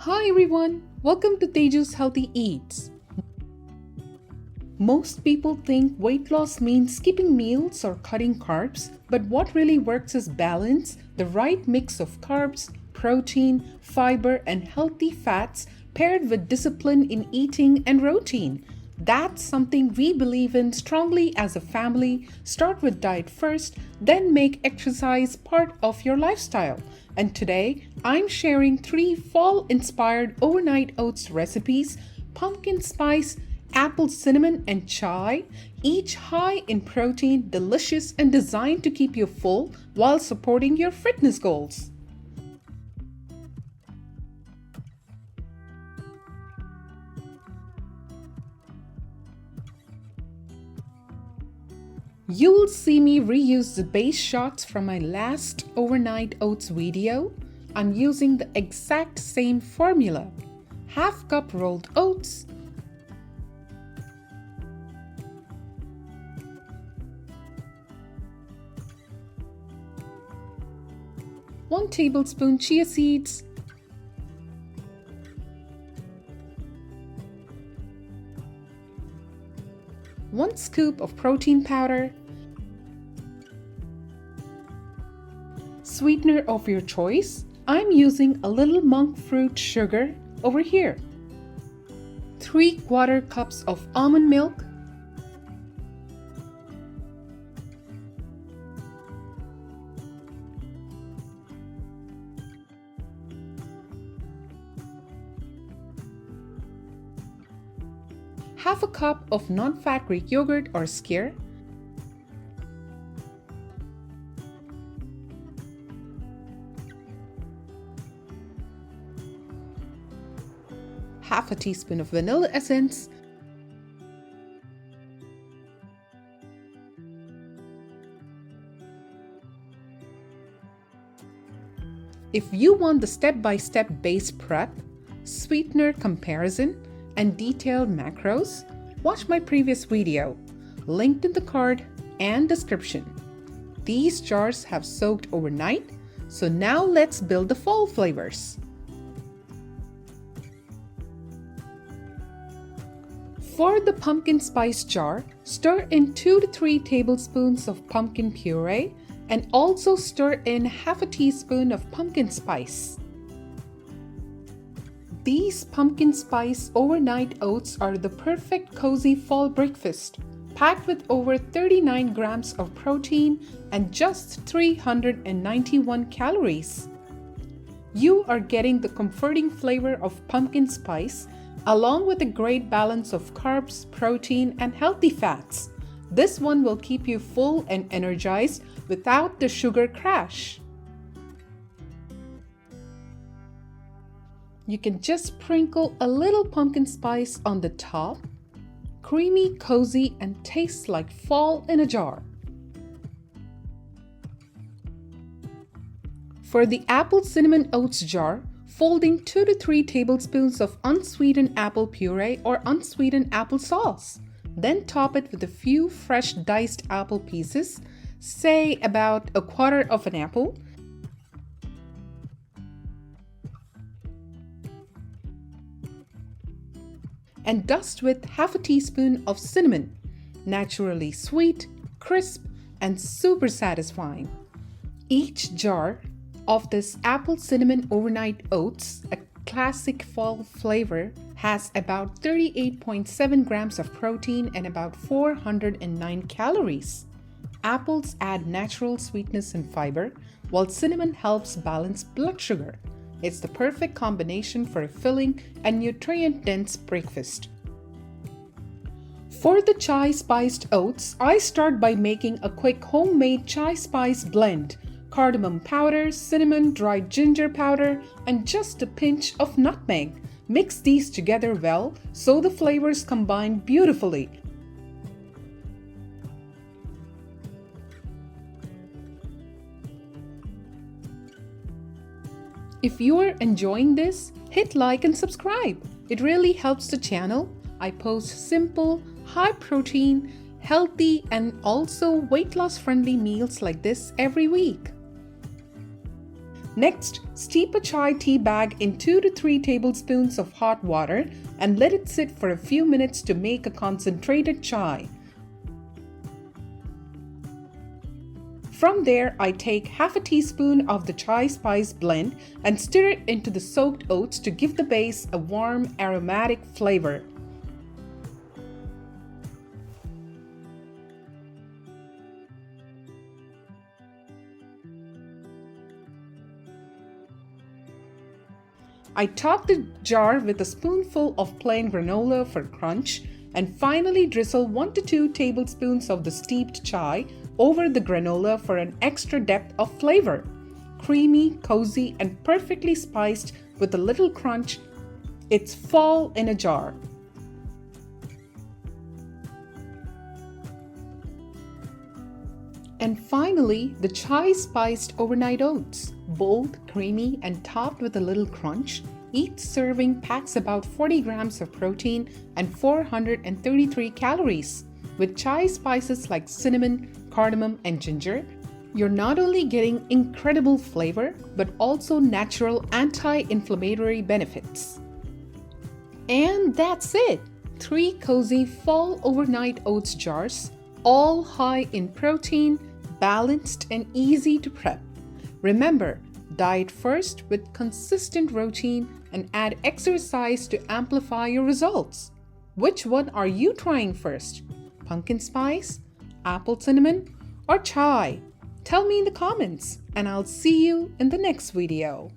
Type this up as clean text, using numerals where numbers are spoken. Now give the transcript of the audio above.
Hi everyone, welcome to Teju's Healthy Eats. Most people think weight loss means skipping meals or cutting carbs, but what really works is balance, the right mix of carbs, protein, fiber, and healthy fats paired with discipline in eating and routine. That's something we believe in strongly as a family. Start with diet first, then make exercise part of your lifestyle. And today, I'm sharing 3 fall inspired overnight oats recipes: pumpkin spice, apple cinnamon, and chai, each high in protein, delicious, and designed to keep you full while supporting your fitness goals. You'll see me reuse the base shots from my last overnight oats video. I'm using the exact same formula: half cup rolled oats, 1 tablespoon chia seeds, 1 scoop of protein powder, sweetener of your choice. I'm using a little monk fruit sugar over here, 3/4 cups of almond milk, half a cup of non-fat Greek yogurt or skyr, half a teaspoon of vanilla essence, if you want the step-by-step base prep, sweetener comparison, and detailed macros, watch my previous video, linked in the card and description. These jars have soaked overnight, so now let's build the fall flavors. For the pumpkin spice jar, stir in 2 to 3 tablespoons of pumpkin puree and also stir in half a teaspoon of pumpkin spice. These pumpkin spice overnight oats are the perfect cozy fall breakfast, packed with over 39 grams of protein and just 391 calories. You are getting the comforting flavor of pumpkin spice along with a great balance of carbs, protein, and healthy fats. This one will keep you full and energized without the sugar crash. You can just sprinkle a little pumpkin spice on the top. Creamy, cozy, and tastes like fall in a jar. For the apple cinnamon oats jar, folding 2 to 3 tablespoons of unsweetened apple puree or unsweetened apple sauce. Then top it with a few fresh diced apple pieces, say about 1/4 of an apple, and dust with half a teaspoon of cinnamon. Naturally sweet, crisp, and super satisfying. Each jar of this apple cinnamon overnight oats, a classic fall flavor, has about 38.7 grams of protein and about 409 calories. Apples add natural sweetness and fiber, while cinnamon helps balance blood sugar. It's the perfect combination for a filling and nutrient-dense breakfast. For the chai spiced oats, I start by making a quick homemade chai spice blend: cardamom powder, cinnamon, dried ginger powder, and just a pinch of nutmeg. Mix these together well so the flavors combine beautifully. If you are enjoying this, hit like and subscribe. It really helps the channel. I post simple, high protein, healthy, and also weight loss friendly meals like this every week. Next, steep a chai tea bag in 2 to 3 tablespoons of hot water and let it sit for a few minutes to make a concentrated chai. From there, I take half a teaspoon of the chai spice blend and stir it into the soaked oats to give the base a warm, aromatic flavor. I top the jar with a spoonful of plain granola for crunch and finally drizzle 1 to 2 tablespoons of the steeped chai over the granola for an extra depth of flavor. Creamy, cozy, and perfectly spiced with a little crunch, it's fall in a jar. And finally, the chai spiced overnight oats. Bold, creamy, and topped with a little crunch, each serving packs about 40 grams of protein and 433 calories. With chai spices like cinnamon, cardamom, and ginger, you're not only getting incredible flavor, but also natural anti-inflammatory benefits. And that's it! 3 cozy fall overnight oats jars, all high in protein, balanced and easy to prep. Remember, diet first with consistent routine and add exercise to amplify your results. Which one are you trying first? Pumpkin spice, apple cinnamon, or chai? Tell me in the comments, and I'll see you in the next video.